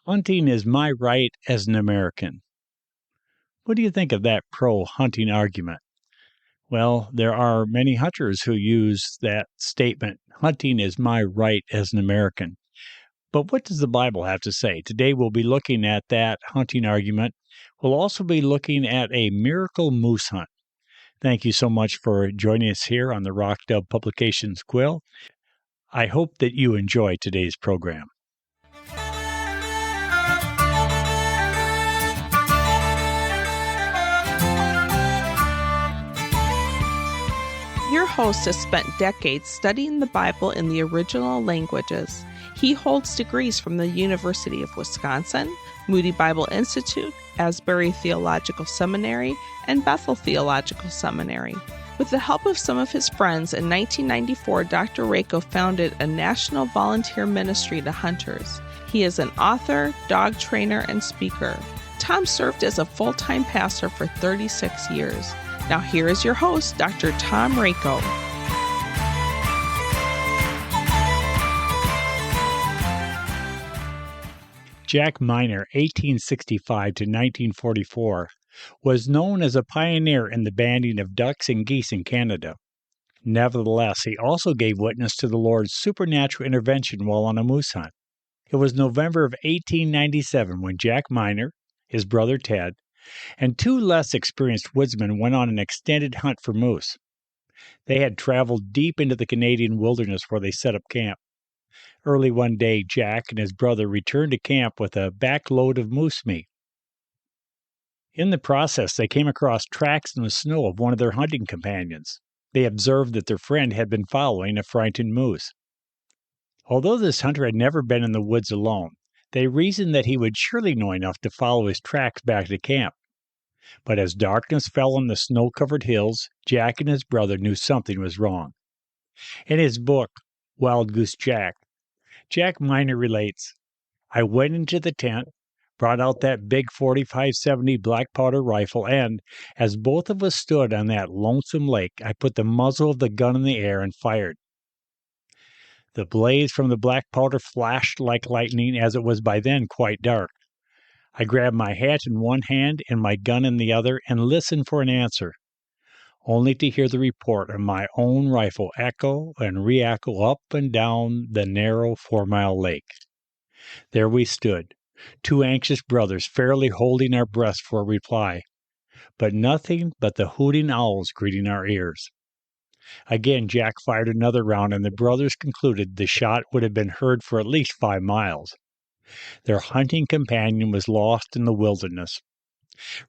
Hunting is my right as an American. What do you think of that pro-hunting argument? Well, there are many hunters who use that statement, hunting is my right as an American. But what does the Bible have to say? Today we'll be looking at that hunting argument. We'll also be looking at a miracle moose hunt. Thank you so much for joining us here on the Rock Dove Publications Quill. I hope that you enjoy today's program. Your host has spent decades studying the Bible in the original languages. He holds degrees from the University of Wisconsin, Moody Bible Institute, Asbury Theological Seminary, and Bethel Theological Seminary. With the help of some of his friends, in 1994, Dr. Rako founded a national volunteer ministry to hunters. He is an author, dog trainer, and speaker. Tom served as a full-time pastor for 36 years. Now here is your host, Dr. Tom Rako. Jack Miner, 1865 to 1944, was known as a pioneer in the banding of ducks and geese in Canada. Nevertheless, he also gave witness to the Lord's supernatural intervention while on a moose hunt. It was November of 1897 when Jack Miner, his brother Ted, and two less experienced woodsmen went on an extended hunt for moose. They had traveled deep into the Canadian wilderness where they set up camp. Early one day, Jack and his brother returned to camp with a backload of moose meat. In the process, they came across tracks in the snow of one of their hunting companions. They observed that their friend had been following a frightened moose. Although this hunter had never been in the woods alone, they reasoned that he would surely know enough to follow his tracks back to camp. But as darkness fell on the snow-covered hills, Jack and his brother knew something was wrong. In his book, Wild Goose Jack, Jack Miner relates, I went into the tent, brought out that big 45-70 black powder rifle, and, as both of us stood on that lonesome lake, I put the muzzle of the gun in the air and fired. The blaze from the black powder flashed like lightning, as it was by then quite dark. I grabbed my hat in one hand and my gun in the other and listened for an answer, only to hear the report of my own rifle echo and re-echo up and down the narrow 4-mile lake. There we stood, two anxious brothers fairly holding our breaths for a reply, but nothing but the hooting owls greeting our ears. Again Jack fired another round, and the brothers concluded the shot would have been heard for at least 5 miles. Their hunting companion was lost in the wilderness.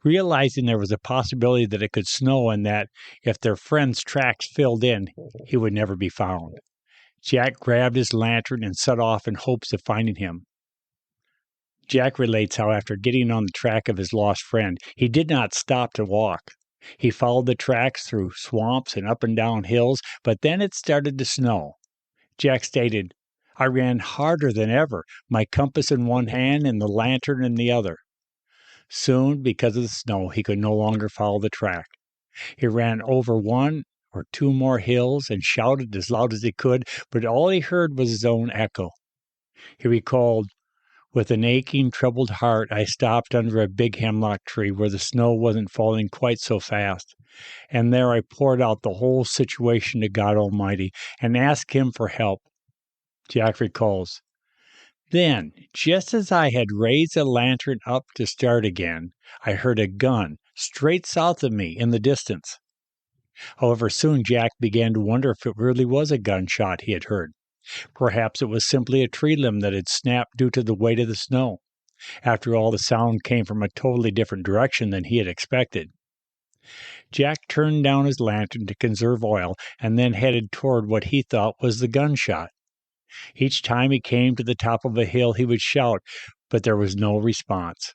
Realizing there was a possibility that it could snow and that, if their friend's tracks filled in, he would never be found, Jack grabbed his lantern and set off in hopes of finding him. Jack relates how after getting on the track of his lost friend, he did not stop to walk. He followed the tracks through swamps and up and down hills, but then it started to snow. Jack stated, I ran harder than ever, my compass in one hand and the lantern in the other. Soon, because of the snow, he could no longer follow the track. He ran over 1 or 2 more hills and shouted as loud as he could, but all he heard was his own echo. He recalled, with an aching, troubled heart, I stopped under a big hemlock tree where the snow wasn't falling quite so fast, and there I poured out the whole situation to God Almighty and asked Him for help. Jack recalls, then, just as I had raised the lantern up to start again, I heard a gun straight south of me in the distance. However, soon Jack began to wonder if it really was a gunshot he had heard. Perhaps it was simply a tree limb that had snapped due to the weight of the snow. After all, the sound came from a totally different direction than he had expected. Jack turned down his lantern to conserve oil and then headed toward what he thought was the gunshot. Each time he came to the top of a hill, he would shout, but there was no response.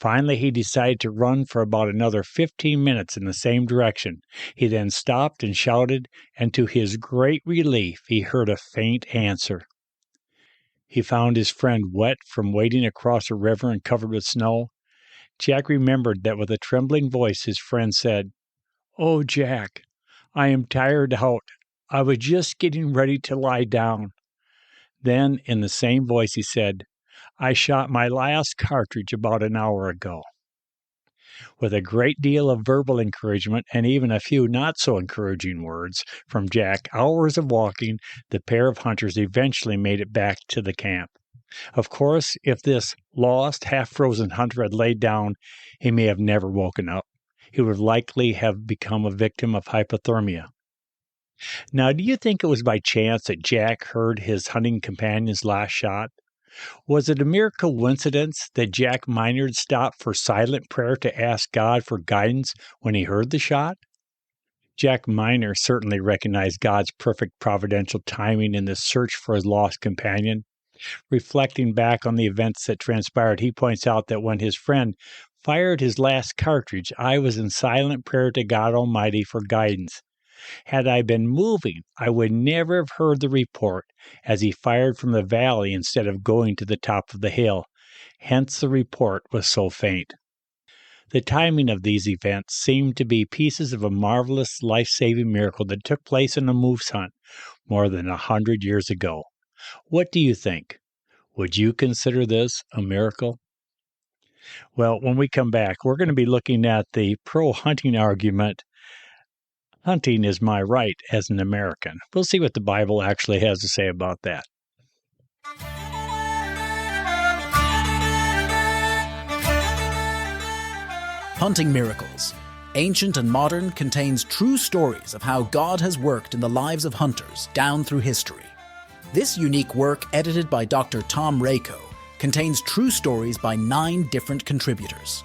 Finally, he decided to run for about another 15 minutes in the same direction. He then stopped and shouted, and to his great relief, he heard a faint answer. He found his friend wet from wading across a river and covered with snow. Jack remembered that with a trembling voice his friend said, "Oh, Jack, I am tired out. I was just getting ready to lie down." Then, in the same voice, he said, I shot my last cartridge about an hour ago." With a great deal of verbal encouragement and even a few not so encouraging words from Jack, hours of walking, the pair of hunters eventually made it back to the camp. Of course, if this lost, half-frozen hunter had laid down, he may have never woken up. He would likely have become a victim of hypothermia. Now, do you think it was by chance that Jack heard his hunting companion's last shot? Was it a mere coincidence that Jack Minard stopped for silent prayer to ask God for guidance when he heard the shot? Jack Miner certainly recognized God's perfect providential timing in the search for his lost companion. Reflecting back on the events that transpired, he points out that when his friend fired his last cartridge, I was in silent prayer to God Almighty for guidance. Had I been moving, I would never have heard the report, as he fired from the valley instead of going to the top of the hill. Hence the report was so faint. The timing of these events seemed to be pieces of a marvelous life-saving miracle that took place in a moose hunt more than 100 years ago. What do you think? Would you consider this a miracle? Well, when we come back, we're going to be looking at the pro-hunting argument. Hunting is my right as an American. We'll see what the Bible actually has to say about that. Hunting Miracles, ancient and modern, contains true stories of how God has worked in the lives of hunters down through history. This unique work, edited by Dr. Tom Rako, contains true stories by 9 different contributors.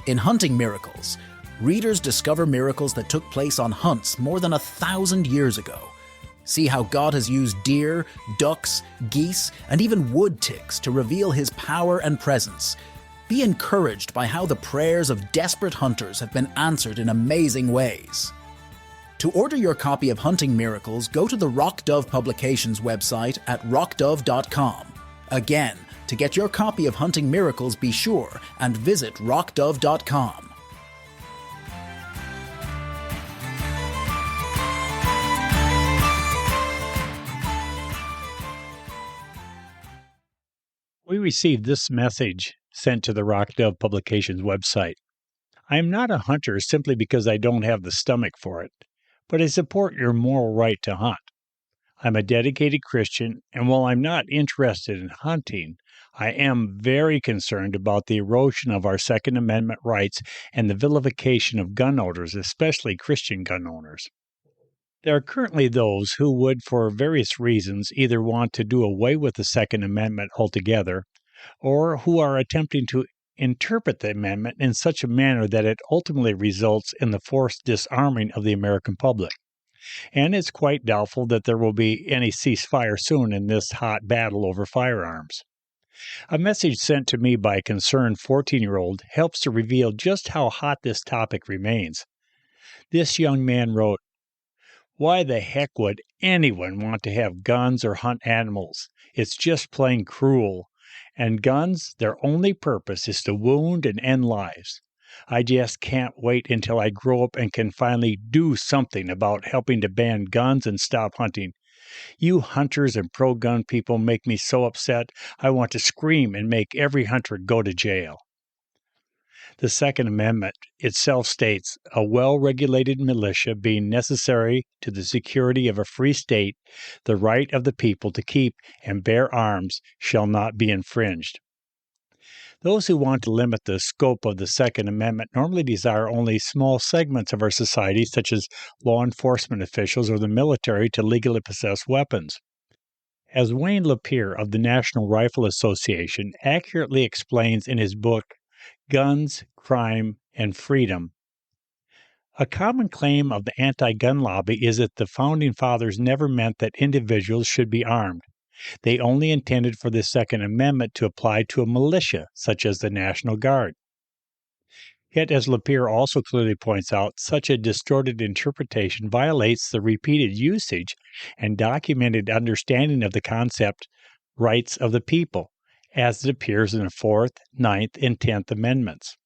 In Hunting Miracles, readers discover miracles that took place on hunts more than 1,000 years ago. See how God has used deer, ducks, geese, and even wood ticks to reveal His power and presence. Be encouraged by how the prayers of desperate hunters have been answered in amazing ways. To order your copy of Hunting Miracles, go to the Rock Dove Publications website at rockdove.com. Again, to get your copy of Hunting Miracles, be sure and visit rockdove.com. We received this message sent to the Rock Dove Publications website. I am not a hunter simply because I don't have the stomach for it, but I support your moral right to hunt. I'm a dedicated Christian, and while I'm not interested in hunting, I am very concerned about the erosion of our Second Amendment rights and the vilification of gun owners, especially Christian gun owners. There are currently those who would, for various reasons, either want to do away with the Second Amendment altogether, or who are attempting to interpret the amendment in such a manner that it ultimately results in the forced disarming of the American public. And it's quite doubtful that there will be any ceasefire soon in this hot battle over firearms. A message sent to me by a concerned 14-year-old helps to reveal just how hot this topic remains. This young man wrote, "Why the heck would anyone want to have guns or hunt animals? It's just plain cruel. And guns, their only purpose is to wound and end lives. I just can't wait until I grow up and can finally do something about helping to ban guns and stop hunting. You hunters and pro-gun people make me so upset, I want to scream and make every hunter go to jail." The Second Amendment itself states, "A well-regulated militia being necessary to the security of a free state, the right of the people to keep and bear arms shall not be infringed." Those who want to limit the scope of the Second Amendment normally desire only small segments of our society, such as law enforcement officials or the military, to legally possess weapons. As Wayne Lapierre of the National Rifle Association accurately explains in his book, Guns, Crime, and Freedom, a common claim of the anti-gun lobby is that the Founding Fathers never meant that individuals should be armed. They only intended for the Second Amendment to apply to a militia, such as the National Guard. Yet, as Lapierre also clearly points out, such a distorted interpretation violates the repeated usage and documented understanding of the concept rights of the people, as it appears in the 4th, 9th, and 10th Amendments.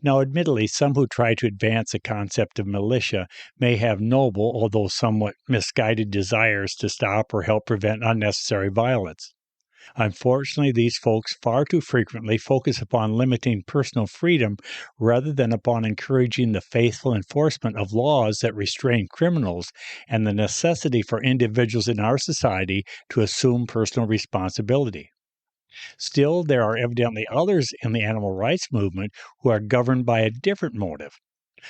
Now, admittedly, some who try to advance the concept of militia may have noble, although somewhat misguided desires to stop or help prevent unnecessary violence. Unfortunately, these folks far too frequently focus upon limiting personal freedom rather than upon encouraging the faithful enforcement of laws that restrain criminals and the necessity for individuals in our society to assume personal responsibility. Still, there are evidently others in the animal rights movement who are governed by a different motive.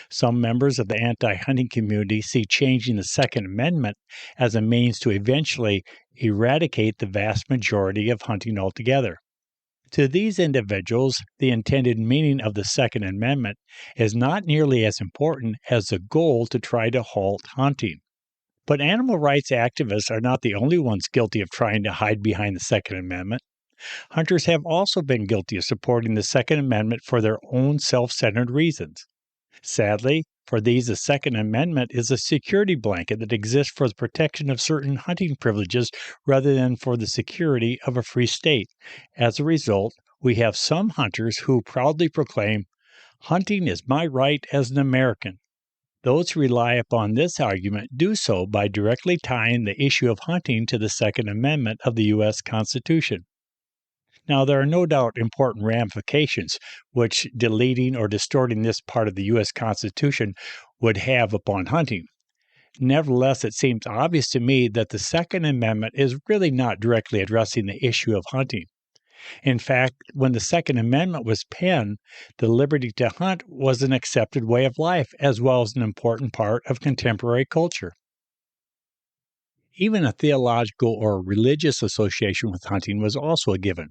Some members of the anti hunting community see changing the Second Amendment as a means to eventually eradicate the vast majority of hunting altogether. To these individuals, the intended meaning of the Second Amendment is not nearly as important as the goal to try to halt hunting. But animal rights activists are not the only ones guilty of trying to hide behind the Second Amendment. Hunters have also been guilty of supporting the Second Amendment for their own self-centered reasons. Sadly, for these, the Second Amendment is a security blanket that exists for the protection of certain hunting privileges rather than for the security of a free state. As a result, we have some hunters who proudly proclaim, "Hunting is my right as an American." Those who rely upon this argument do so by directly tying the issue of hunting to the Second Amendment of the U.S. Constitution. Now, there are no doubt important ramifications which deleting or distorting this part of the U.S. Constitution would have upon hunting. Nevertheless, it seems obvious to me that the Second Amendment is really not directly addressing the issue of hunting. In fact, when the Second Amendment was penned, the liberty to hunt was an accepted way of life as well as an important part of contemporary culture. Even a theological or religious association with hunting was also a given.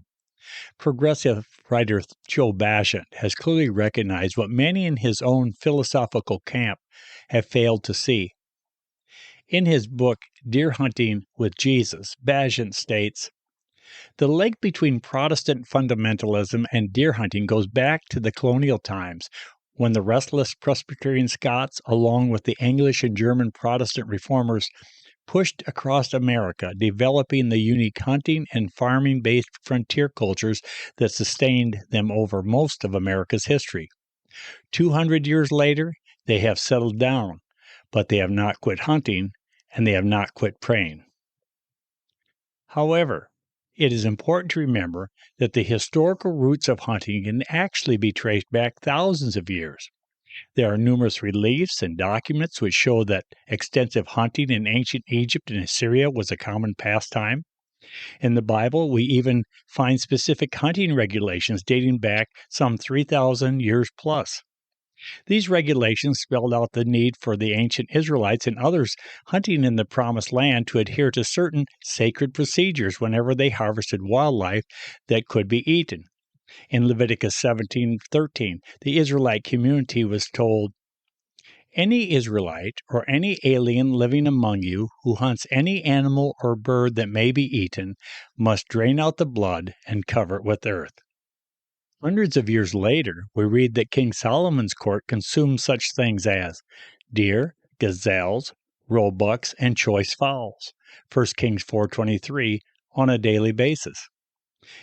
Progressive writer Joe Basham has clearly recognized what many in his own philosophical camp have failed to see. In his book, Deer Hunting with Jesus, Basham states, "The link between Protestant fundamentalism and deer hunting goes back to the colonial times, when the restless Presbyterian Scots, along with the English and German Protestant reformers, pushed across America, developing the unique hunting and farming-based frontier cultures that sustained them over most of America's history. 200 years later, they have settled down, but they have not quit hunting, and they have not quit praying." However, it is important to remember that the historical roots of hunting can actually be traced back thousands of years. There are numerous reliefs and documents which show that extensive hunting in ancient Egypt and Assyria was a common pastime. In the Bible, we even find specific hunting regulations dating back some 3,000 years plus. These regulations spelled out the need for the ancient Israelites and others hunting in the Promised Land to adhere to certain sacred procedures whenever they harvested wildlife that could be eaten. In Leviticus 17:13, the Israelite community was told, "Any Israelite or any alien living among you who hunts any animal or bird that may be eaten must drain out the blood and cover it with earth." Hundreds of years later, we read that King Solomon's court consumed such things as deer, gazelles, roebucks, and choice fowls, 1 Kings 4:23, on a daily basis.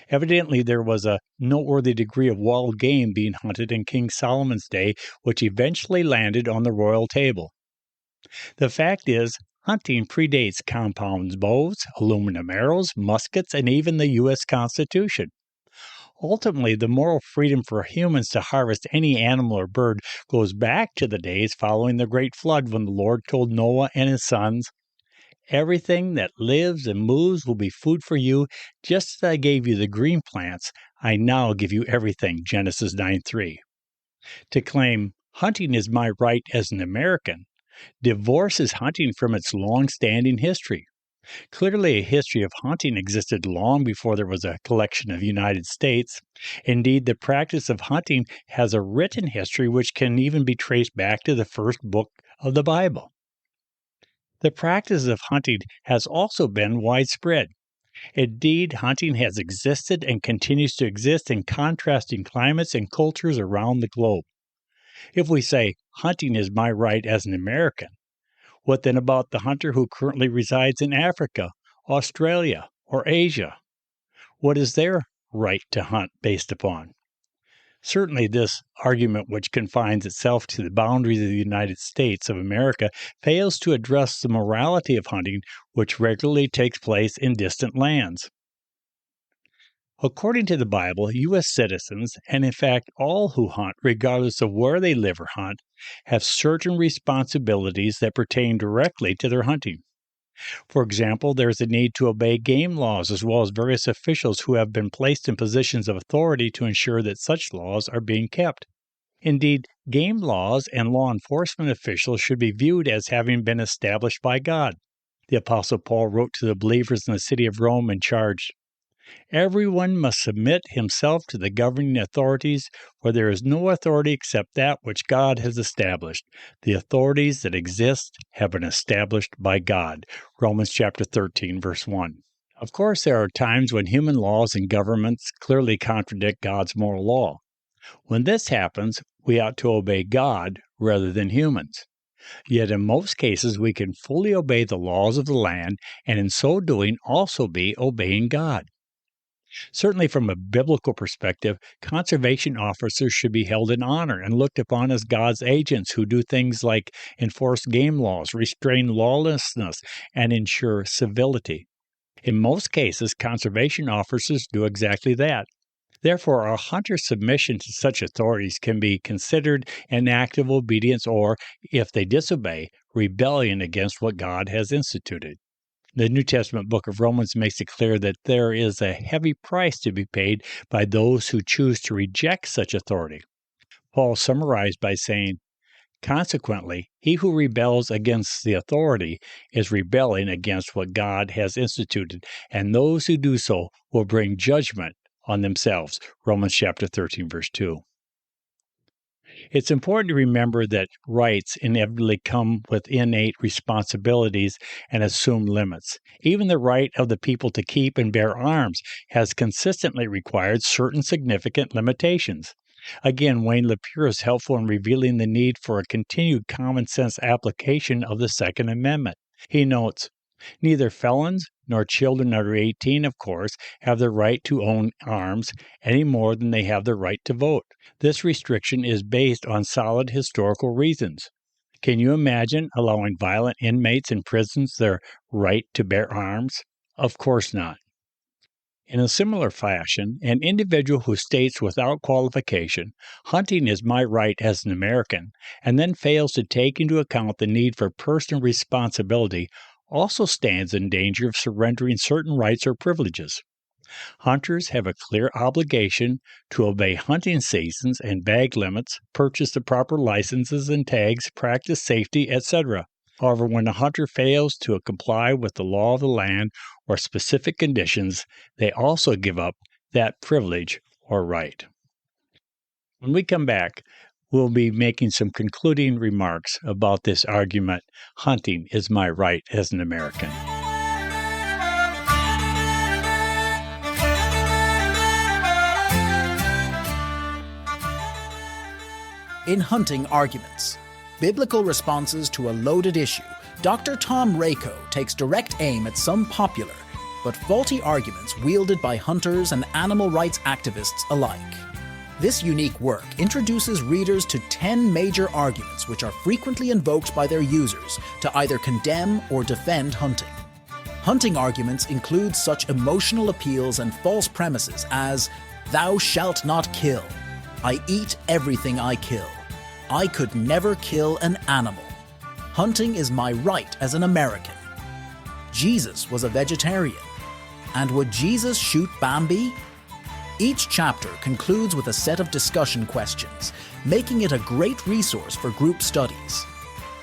Evidently, there was a noteworthy degree of wild game being hunted in King Solomon's day, which eventually landed on the royal table. The fact is, hunting predates compound bows, aluminum arrows, muskets, and even the U.S. Constitution. Ultimately, the moral freedom for humans to harvest any animal or bird goes back to the days following the Great Flood when the Lord told Noah and his sons, "Everything that lives and moves will be food for you. Just as I gave you the green plants, I now give you everything," Genesis 9:3. To claim, "Hunting is my right as an American," divorces hunting from its long-standing history. Clearly, a history of hunting existed long before there was a collection of United States. Indeed, the practice of hunting has a written history which can even be traced back to the first book of the Bible. The practice of hunting has also been widespread. Indeed, hunting has existed and continues to exist in contrasting climates and cultures around the globe. If we say, "Hunting is my right as an American," what then about the hunter who currently resides in Africa, Australia, or Asia? What is their right to hunt based upon? Certainly, this argument, which confines itself to the boundaries of the United States of America, fails to address the morality of hunting, which regularly takes place in distant lands. According to the Bible, U.S. citizens, and in fact all who hunt, regardless of where they live or hunt, have certain responsibilities that pertain directly to their hunting. For example, there is a need to obey game laws as well as various officials who have been placed in positions of authority to ensure that such laws are being kept. Indeed, game laws and law enforcement officials should be viewed as having been established by God. The Apostle Paul wrote to the believers in the city of Rome and charged, "Everyone must submit himself to the governing authorities, for there is no authority except that which God has established. The authorities that exist have been established by God." Romans chapter 13, verse 1. Of course, there are times when human laws and governments clearly contradict God's moral law. When this happens, we ought to obey God rather than humans. Yet in most cases, we can fully obey the laws of the land, and in so doing also be obeying God. Certainly, from a biblical perspective, conservation officers should be held in honor and looked upon as God's agents who do things like enforce game laws, restrain lawlessness, and ensure civility. In most cases, conservation officers do exactly that. Therefore, a hunter's submission to such authorities can be considered an act of obedience or, if they disobey, rebellion against what God has instituted. The New Testament book of Romans makes it clear that there is a heavy price to be paid by those who choose to reject such authority. Paul summarized by saying, "Consequently, he who rebels against the authority is rebelling against what God has instituted, and those who do so will bring judgment on themselves." Romans chapter 13, verse 2. It's important to remember that rights inevitably come with innate responsibilities and assume limits. Even the right of the people to keep and bear arms has consistently required certain significant limitations. Again, Wayne Lapierre is helpful in revealing the need for a continued common sense application of the Second Amendment. He notes, "Neither felons nor children under 18, of course, have the right to own arms any more than they have the right to vote. This restriction is based on solid historical reasons. Can you imagine allowing violent inmates in prisons their right to bear arms? Of course not." In a similar fashion, an individual who states without qualification, "Hunting is my right as an American," and then fails to take into account the need for personal responsibility also stands in danger of surrendering certain rights or privileges. Hunters have a clear obligation to obey hunting seasons and bag limits, purchase the proper licenses and tags, practice safety, etc. However, when a hunter fails to comply with the law of the land or specific conditions, they also give up that privilege or right. When we come back, we'll be making some concluding remarks about this argument, "Hunting is my right as an American." In Hunting Arguments, Biblical Responses to a Loaded Issue, Dr. Tom Rako takes direct aim at some popular but faulty arguments wielded by hunters and animal rights activists alike. This unique work introduces readers to 10 major arguments which are frequently invoked by their users to either condemn or defend hunting. Hunting arguments include such emotional appeals and false premises as, "Thou shalt not kill," "I eat everything I kill," "I could never kill an animal," "Hunting is my right as an American," "Jesus was a vegetarian," and "Would Jesus shoot Bambi?" Each chapter concludes with a set of discussion questions, making it a great resource for group studies.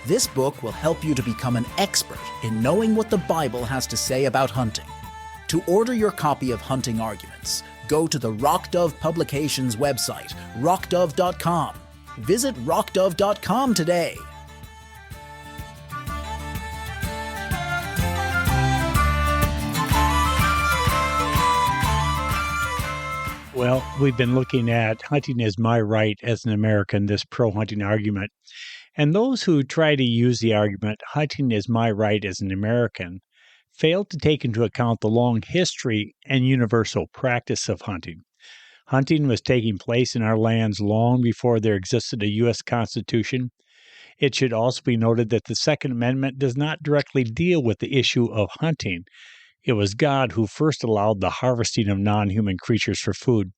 This book will help you to become an expert in knowing what the Bible has to say about hunting. To order your copy of Hunting Arguments, go to the Rock Dove Publications website, rockdove.com. Visit rockdove.com today. Well, we've been looking at "Hunting is my right as an American," this pro-hunting argument. And those who try to use the argument, "Hunting is my right as an American," fail to take into account the long history and universal practice of hunting. Hunting was taking place in our lands long before there existed a U.S. Constitution. It should also be noted that the Second Amendment does not directly deal with the issue of hunting. It was God who first allowed the harvesting of non-human creatures for food.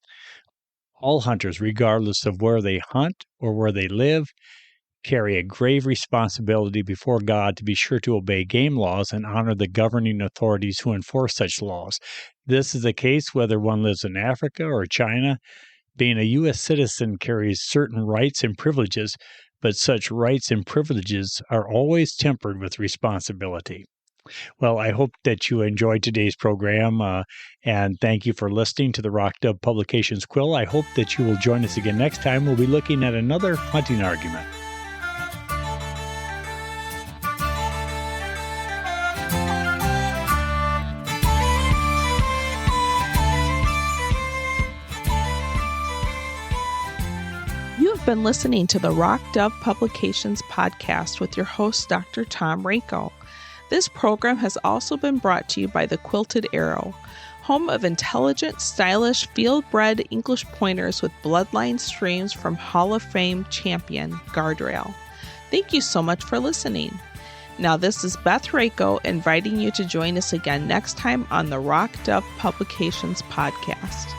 All hunters, regardless of where they hunt or where they live, carry a grave responsibility before God to be sure to obey game laws and honor the governing authorities who enforce such laws. This is the case whether one lives in Africa or China. Being a U.S. citizen carries certain rights and privileges, but such rights and privileges are always tempered with responsibility. Well, I hope that you enjoyed today's program, and thank you for listening to the Rock Dove Publications Quill. I hope that you will join us again next time. We'll be looking at another hunting argument. Been listening to the Rock Dove Publications podcast with your host, Dr. Tom Rako. This program has also been brought to you by the Quilted Arrow, home of intelligent, stylish, field-bred English pointers with bloodline streams from Hall of Fame champion Guardrail. Thank you so much for listening. Now, this is Beth Rako inviting you to join us again next time on the Rock Dove Publications podcast.